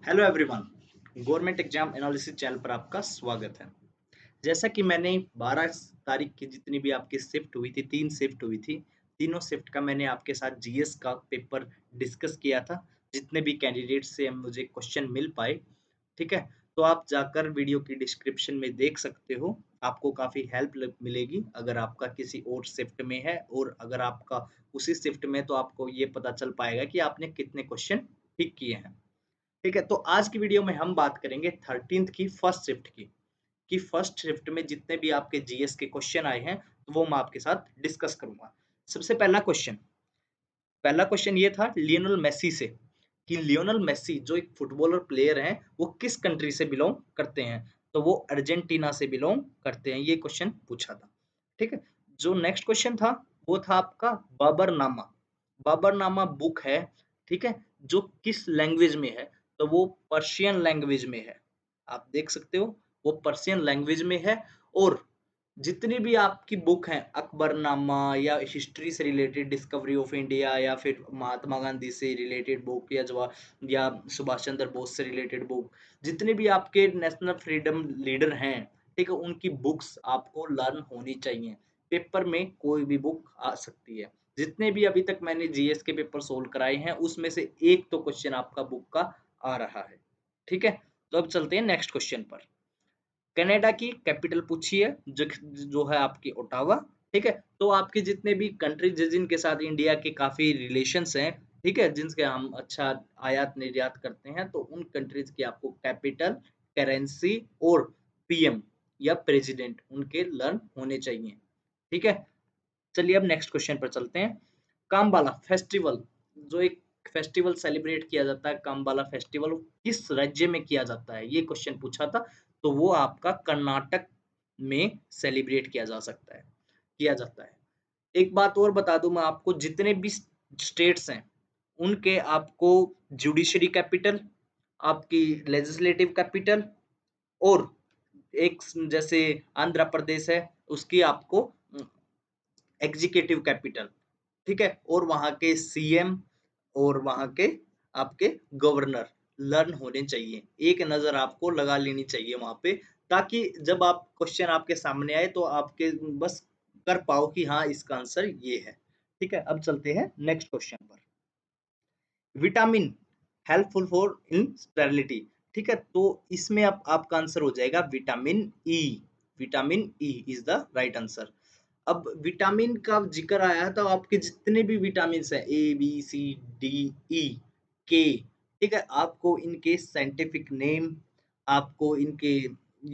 Hello everyone, government exam analysis channel पर आपका स्वागत है। जैसा कि मैंने 12 तारीख की जितनी भी आपकी शिफ्ट हुई थी, 3 शिफ्ट हुई थी, तीनों शिफ्ट का मैंने आपके साथ जीएस का पेपर डिस्कस किया था। जितने भी कैंडिडेट से मुझे क्वेश्चन मिल पाए, ठीक है? तो आप जाकर वीडियो की डिस्क्रिप्शन में देख सकते हो, आपको काफ़ी हेल्प ल मिलेगी अगर आपका किसी और शिफ्ट में है और अगर आपका उसी शिफ्ट में तो आपको ये पता चल पाएगा कि आपने कितने क्वेश्चन पिक किए हैं। ठीक है, तो आज की वीडियो में हम बात करेंगे 13th की फर्स्ट शिफ्ट की, कि फर्स्ट शिफ्ट में जितने भी आपके जीएस के क्वेश्चन आए हैं, तो वो मैं आपके साथ डिस्कस करूँगा। सबसे पहला क्वेश्चन ये था लियोनेल मेसी से, कि लियोनेल मेसी जो एक फुटबॉलर प्लेयर हैं, वो किस कंट्री से बिलॉन्ग करते हैं? तो वो अर्जेंटीना से बिलॉन्ग करते हैं, ये क्वेश्चन पूछा था। ठीक है? जो नेक्स्ट क्वेश्चन था, वो था आपका बाबरनामा। बाबरनामा बुक है, ठीक है? जो किस लैंग्वेज में है? तो वो पर्शियन लैंग्वेज में है। आप देख सकते हो, वो पर्शियन लैंग्वेज में है और जितनी भी आपकी बुक हैं, अकबरनामा या हिस्ट्री से रिलेटेड डिस्कवरी ऑफ इंडिया या फिर महात्मा गांधी से रिलेटेड बुक या सुभाष चंद्र बोस से रिलेटेड बुक, जितने भी आपके नेशनल फ्रीडम लीडर हैं, ठीक है? उनकी बुक्स आपको लर्न होनी चाहिए। पेपर में कोई भी बुक आ सकती है। जितने भी अभी तक मैंने जीएस के पेपर सोल्व कराए हैं, उसमें से एक तो क्वेश्चन आपका बुक का आ रहा है। ठीक है? तो अब चलते हैं नेक्स्ट क्वेश्चन पर। कनाडा की कैपिटल पूछी है जो है आपकी ओटावा, ठीक है? तो आपके जितने भी कंट्रीज जिनके साथ इंडिया के काफी रिलेशंस हैं, ठीक है, जिनके हम अच्छा आयात निर्यात करते हैं, तो उन कंट्रीज की आपको कैपिटल, करेंसी और पीएम या प्रेसिडेंट उनके लर्न होने चाहिए। ठीक है, चलिए अब नेक्स्ट क्वेश्चन पर चलते हैं। कामबाला फेस्टिवल, जो एक फेस्टिवल सेलिब्रेट किया जाता है, कामबाला फेस्टिवल किस राज्य में किया जाता है? ये क्वेश्चन पूछा था। तो वो आपका कर्नाटक में सेलिब्रेट किया जाता है। एक बात और बता दूं मैं आपको, जितने भी स्टेट्स हैं, उनके आपको जुडिशरी कैपिटल, आपकी लेजिस्लेटिव कैपिटल और एक जैसे आंध्र प्रदेश है, उसकी आपको एग्जीक्यूटिव कैपिटल, ठीक है? और वहाँ के सीएम और वहाँ के आपके गवर्नर लर्न होने चाहिए। एक नज़र आपको लगा लेनी चाहिए वहाँ पे, ताकि जब आप क्वेश्चन आपके सामने आए तो आपके बस कर पाओ कि हाँ, इसका आंसर ये है। ठीक है? अब चलते हैं नेक्स्ट क्वेश्चन पर। Vitamin helpful for in sterility, ठीक है? तो इसमें आपका आंसर हो जाएगा vitamin E. Vitamin E is the right answer. अब विटामिन का जिक्र आया तो आपके जितने भी विटामिन है, A B C D E के, ठीक है, आपको इनके साइंटिफिक नेम, आपको इनके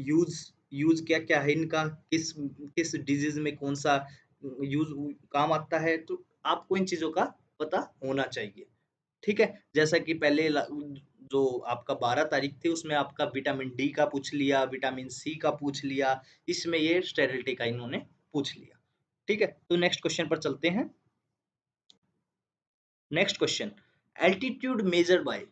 यूज यूज क्या क्या है इनका, किस किस डिजीज में कौन सा यूज काम आता है, तो आपको इन चीजों का पता होना चाहिए। ठीक है? जैसा कि पहले जो आपका 12 तारीख थी उसमें आपका विटामिन डी का पूछ लिया, विटामिन सी का पूछ लिया, इसमें ये स्टेरिलिटी का इन्होंने पूछ लिया। ठीक है? तो नेक्स्ट क्वेश्चन पर चलते हैं। Next question, altitude measure by,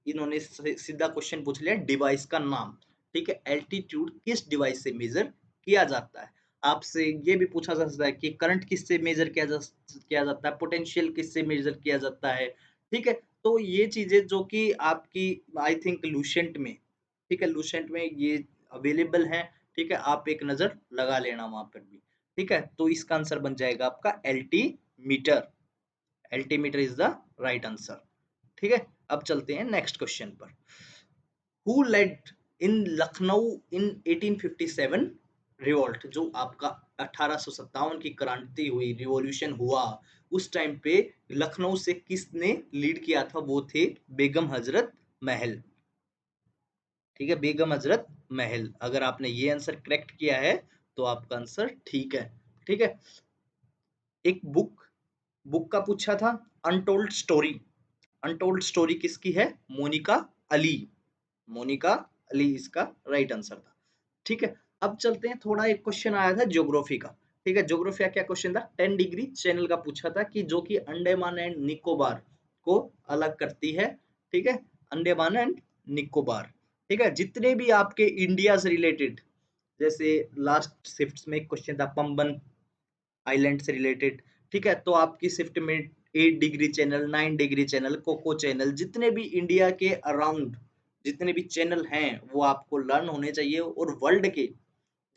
इन्होंने सीधा क्वेश्चन पूछ लिया डिवाइस का नाम। ठीक है? एल्टीट्यूड किस डिवाइस से मेजर किया जाता है? आपसे ये भी पूछा जा सकता है कि करंट किससे मेजर किया जाता है, पोटेंशियल किससे मेजर किया जाता है। ठीक है? तो ये चीजें जो कि आपकी आई थिंक लूसेंट में, ठीक है, लूसेंट में ये अवेलेबल है। ठीक है? आप एक नजर लगा लेना वहां पर भी। ठीक है? तो इसका आंसर बन जाएगा आपका altimeter. Altimeter is the right answer. ठीक है? अब चलते हैं नेक्स्ट क्वेश्चन पर। Who led in Lucknow in 1857 revolt, जो आपका 1857 की क्रांति हुई, रिवॉल्यूशन हुआ, उस टाइम पे लखनऊ से किसने लीड किया था? वो थे बेगम हजरत महल। ठीक है? बेगम हजरत महल। अगर आपने ये आंसर करेक्ट किया है तो आपका आंसर ठीक है। ठीक है? एक बुक का पूछा था, अनटोल्ड स्टोरी। अनटोल्ड स्टोरी किसकी है? मोनिका अली। मोनिका अली इसका राइट आंसर था। ठीक है? अब चलते हैं, थोड़ा एक क्वेश्चन आया था ज्योग्राफी का। ठीक है? ज्योग्राफी का क्या क्वेश्चन था? 10 डिग्री चैनल का पूछा था, कि जो कि अंडमान एंड निकोबार को अलग करती है। ठीक है? अंडमान एंड निकोबार। ठीक है? जितने भी आपके इंडिया से रिलेटेड, जैसे लास्ट शिफ्ट में एक क्वेश्चन था पंबन आइलैंड से रिलेटेड, ठीक है? तो आपकी शिफ्ट में 8 degree channel, 9 degree channel, Coco channel, जितने भी इंडिया के अराउंड जितने भी चैनल हैं वो आपको लर्न होने चाहिए, और वर्ल्ड के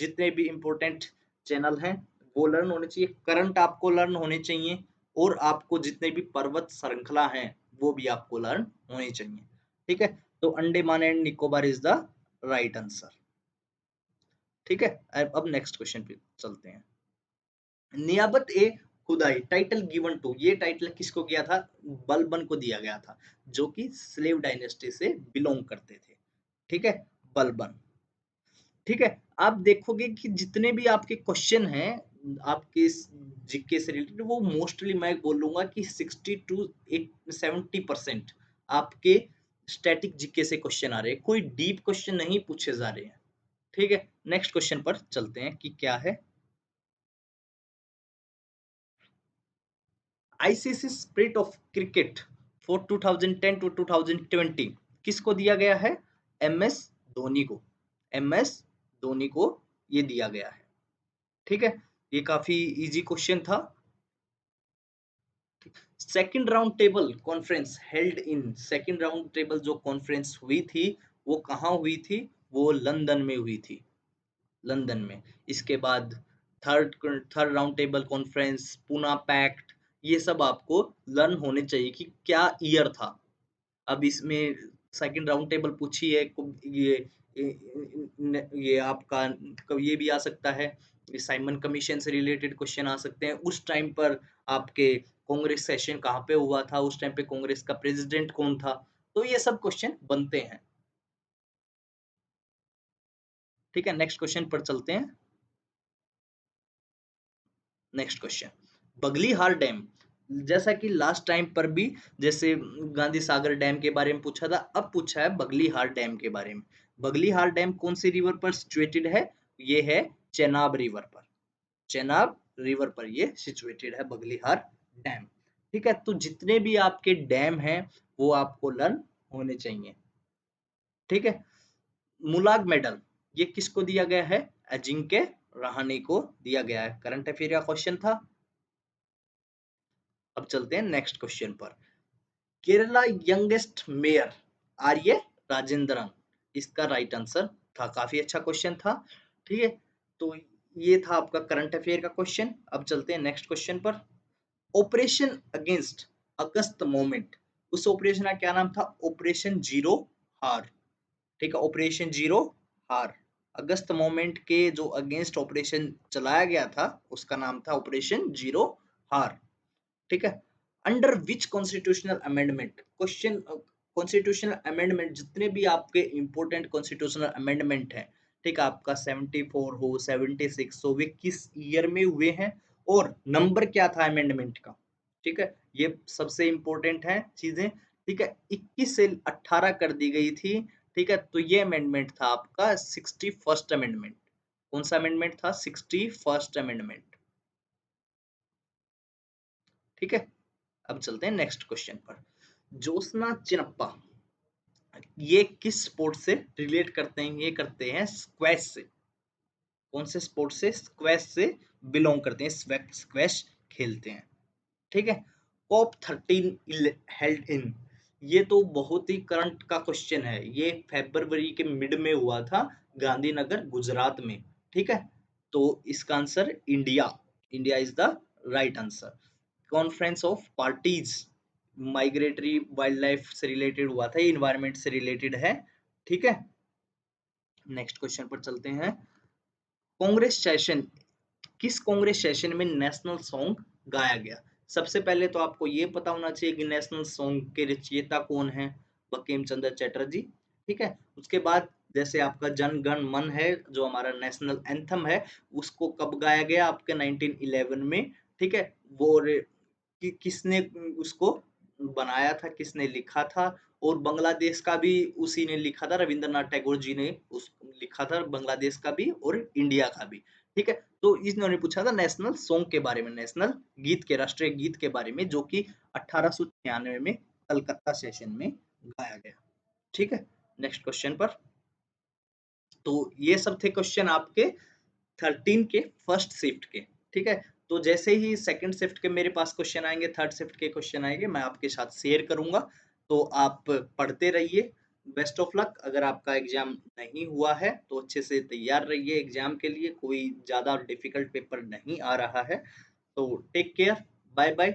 जितने भी इम्पोर्टेंट चैनल हैं वो लर्न होने चाहिए, करंट आपको लर्न होने चाहिए, और आपको जितने भी पर्वत श्रृंखला हैं वो भी आपको लर्न होनी चाहिए। ठीक है, तो Andaman and Nicobar is the right answer. ठीक है, अब नेक्स्ट क्वेश्चन पे चलते हैं। नियाबत ए खुदाई टाइटल गिवन टू, ये टाइटल किसको गया था? बलबन को दिया गया था, जो कि स्लेव डायनेस्टी से बिलोंग करते थे। ठीक है, बलबन। ठीक है, आप देखोगे कि जितने भी आपके क्वेश्चन हैं आपके जीके से रिलेटेड, वो मोस्टली मैं बोलूंगा कि 60 टू 70% आपके स्टैटिक जीके से क्वेश्चन आ रहे हैं, कोई डीप क्वेश्चन नहीं पूछे जा रहे हैं। ठीक है, नेक्स्ट क्वेश्चन पर चलते हैं कि क्या है। ICC spirit of cricket for 2010 to 2020 किसको दिया गया है? एम एस धोनी को। एम एस धोनी को ये दिया गया है। ठीक है, ये काफी इजी क्वेश्चन था। Second round table conference held in, second round table जो कॉन्फ्रेंस हुई थी वो कहाँ हुई थी? वो लंदन में हुई थी, लंदन में। इसके बाद third third round table conference, Poona pact, ये सब आपको लर्न होने चाहिए कि क्या ईयर था। अब इसमें सेकंड राउंड टेबल पूछी है, ये आपका ये भी आ सकता है, साइमन कमीशन से रिलेटेड क्वेश्चन आ सकते हैं। उस टाइम पर आपके कांग्रेस सेशन कहाँ पे हुआ था, उस टाइम पे कांग्रेस का प्रेसिडेंट कौन था, तो ये सब क्वेश्चन बनते हैं। ठीक है, नेक्स्ट क्वेश्चन पर चलते हैं। नेक्स्ट क्वेश्चन, बगलीहार डैम, जैसा कि लास्ट टाइम पर भी जैसे गांधी सागर डैम के बारे में पूछा था, अब पूछा है बगलीहार डैम के बारे में। बगलीहार डैम कौन सी रिवर पर सिचुएटेड है? ये है चेनाब रिवर पर, चेनाब रिवर पर ये सिचुएटेड है बगलीहार डैम। ठीक है, तो जितने भी आपके डैम हैं वो आपको लर्न होने चाहिए। ठीक है, मुलाग मेडल ये किसको दिया गया है? अजिंक्य रहाणे को दिया गया है। करंट अफेयर का क्वेश्चन था। अब चलते हैं नेक्स्ट क्वेश्चन पर। केरला यंगेस्ट मेयर आर्य राजेंद्रन, इसका राइट आंसर था। काफी अच्छा क्वेश्चन था। ठीक है, तो ये था आपका करंट अफेयर का क्वेश्चन। अब चलते हैं नेक्स्ट क्वेश्चन पर। ऑपरेशन अगेंस्ट अगस्त मोमेंट, उस ऑपरेशन का क्या नाम था? ऑपरेशन जीरो हार। ठीक है, ऑपरेशन जीरो हार, अगस्त मोमेंट के जो अगेंस्ट ऑपरेशन चलाया गया था उसका नाम था ऑपरेशन जीरो हार। ठीक है, under which constitutional amendment, question constitutional amendment जितने भी आपके इंपॉर्टेंट कॉन्स्टिट्यूशनल अमेंडमेंट है, ठीक है, आपका 74 हो 76 हो, वे किस ईयर में हुए हैं और नंबर क्या था अमेंडमेंट का? ठीक है, ये सबसे इंपॉर्टेंट है चीजें। ठीक है, 21 से 18 कर दी गई थी। ठीक है, तो ये अमेंडमेंट था आपका 61st अमेंडमेंट। कौन सा अमेंडमेंट था? 61st amendment. ठीक है, अब चलते हैं नेक्स्ट क्वेश्चन पर। ज्योत्सना चिनप्पा ये किस स्पोर्ट से रिलेट करते हैं? ये करते हैं स्क्वैश से। कौन से स्पोर्ट से? स्क्वैश से बिलोंग करते हैं, स्क्वैश खेलते हैं। ठीक है, कॉप 13 हेल्ड इन, ये तो बहुत ही करंट का क्वेश्चन है। ये फरवरी के मिड में हुआ था गांधीनगर गुजरात में। ठीक है, तो इसका answer India, India is the right answer. Conference of parties migratory wild life से रिलेटेड हुआ था, ये इन्वायरमेंट से रिलेटेड है। ठीक है, नेक्स्ट क्वेश्चन पर चलते हैं। कांग्रेस सेशन, किस कांग्रेस सेशन में नेशनल सॉन्ग गाया गया? सबसे पहले तो आपको ये पता होना चाहिए कि नेशनल सॉन्ग के रचयिता कौन है? बंकिम चंद्र चटर्जी। ठीक है, उसके बाद जैसे आपका जन गण मन है जो हमारा नेशनल एंथम है, उसको कब गाया गया? आपके 1911 में। ठीक है, वो किसने उसको बनाया था, किसने लिखा था? और बांग्लादेश का भी उसी ने लिखा था, रविंद्रनाथ टैगोर जी ने उस लिखा था बांग्लादेश का भी और इंडिया का भी। ठीक है, तो इन्होंने पूछा था नेशनल सॉन्ग के बारे में, नेशनल गीत के, राष्ट्रीय गीत के बारे में, जो कि 1896 में कलकत्ता सेशन में गाया गया। ठीक है, नेक्स्ट क्वेश्चन पर। तो ये सब थे क्वेश्चन आपके 13 के फर्स्ट शिफ्ट के। ठीक है, तो जैसे ही सेकंड शिफ्ट के मेरे पास क्वेश्चन आएंगे, थर्ड शिफ्ट के क्वेश्चन आएंगे, मैं आपके साथ शेयर करूंगा, तो आप पढ़ते रहिए। Best of luck. अगर आपका एग्ज़ाम नहीं हुआ है, तो अच्छे से तैयार रहिए एग्ज़ाम के लिए, कोई ज़्यादा डिफ़िकल्ट पेपर नहीं आ रहा है। तो टेक केयर, बाय-बाय।